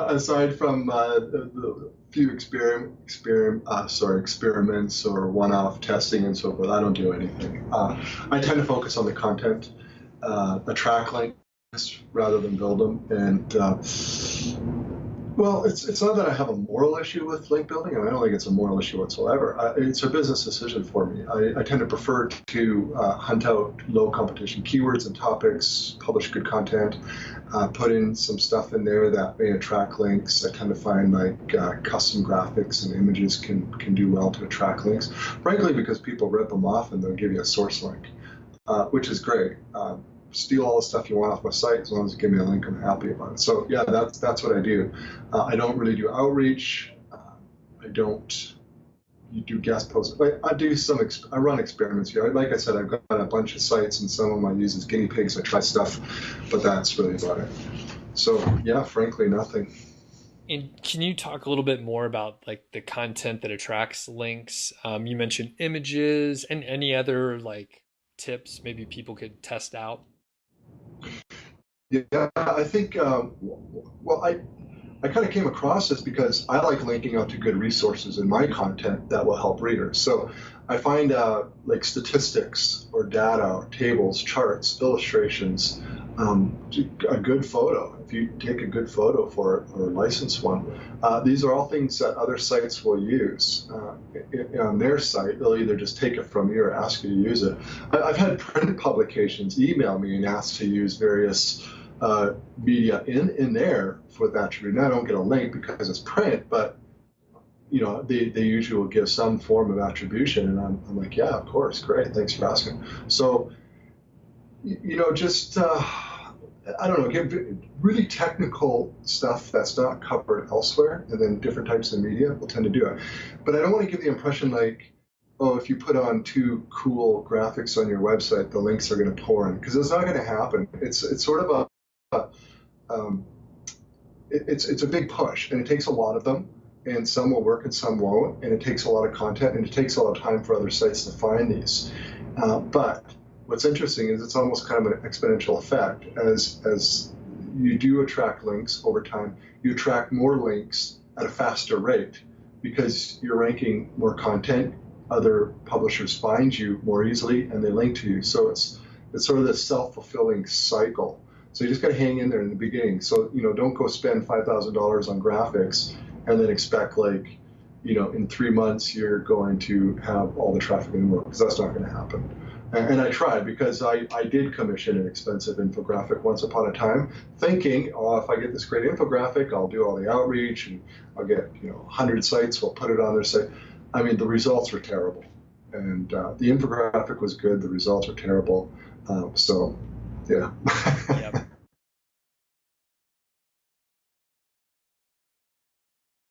aside from the few experiments or one-off testing and so forth, I don't do anything. I tend to focus on the content, attract links rather than build them. And well, it's not that I have a moral issue with link building, and I don't think it's a moral issue whatsoever. It's a business decision for me. I tend to prefer to hunt out low competition keywords and topics, publish good content, put in some stuff in there that may attract links. I tend to find like custom graphics and images can do well to attract links, frankly, because people rip them off and they'll give you a source link, which is great. Steal all the stuff you want off my site as long as you give me a link. I'm happy about it. So yeah, that's what I do. I don't really do outreach. I don't. You do guest posts. I do some. I run experiments here. Like I said, I've got a bunch of sites, and some of them I use as guinea pigs. I try stuff, but that's really about it. So yeah, frankly, nothing. And can you talk a little bit more about like the content that attracts links? You mentioned images and any other like tips maybe people could test out. Yeah, I think. Well, I kind of came across this because I like linking out to good resources in my content that will help readers. So I find like statistics or data, or tables, charts, illustrations, a good photo. If you take a good photo for it or license one, these are all things that other sites will use on their site. They'll either just take it from you or ask you to use it. I've had print publications email me and ask to use various media in there for that attribute. Now I don't get a link because it's print, but they usually will give some form of attribution, and I'm like, yeah, of course, great, thanks for asking. So just I don't know, give really technical stuff that's not covered elsewhere, and then different types of media will tend to do it. But I don't want to give the impression like, oh, if you put on 2 cool graphics on your website, the links are going to pour in, because it's not going to happen. It's sort of it's a big push, and it takes a lot of them, and some will work and some won't, and it takes a lot of content, and it takes a lot of time for other sites to find these. But what's interesting is it's almost kind of an exponential effect. As you do attract links over time, you attract more links at a faster rate because you're ranking more content. Other publishers find you more easily, and they link to you. So it's sort of this self-fulfilling cycle. So you just got to hang in there in the beginning. So don't go spend $5,000 on graphics and then expect like in 3 months you're going to have all the traffic in the world, because that's not going to happen. And I tried, because I did commission an expensive infographic once upon a time, thinking, oh, if I get this great infographic, I'll do all the outreach and I'll get 100 sites will put it on their site. I mean, the results were terrible, and the infographic was good. The results were terrible. So, yeah. Yeah,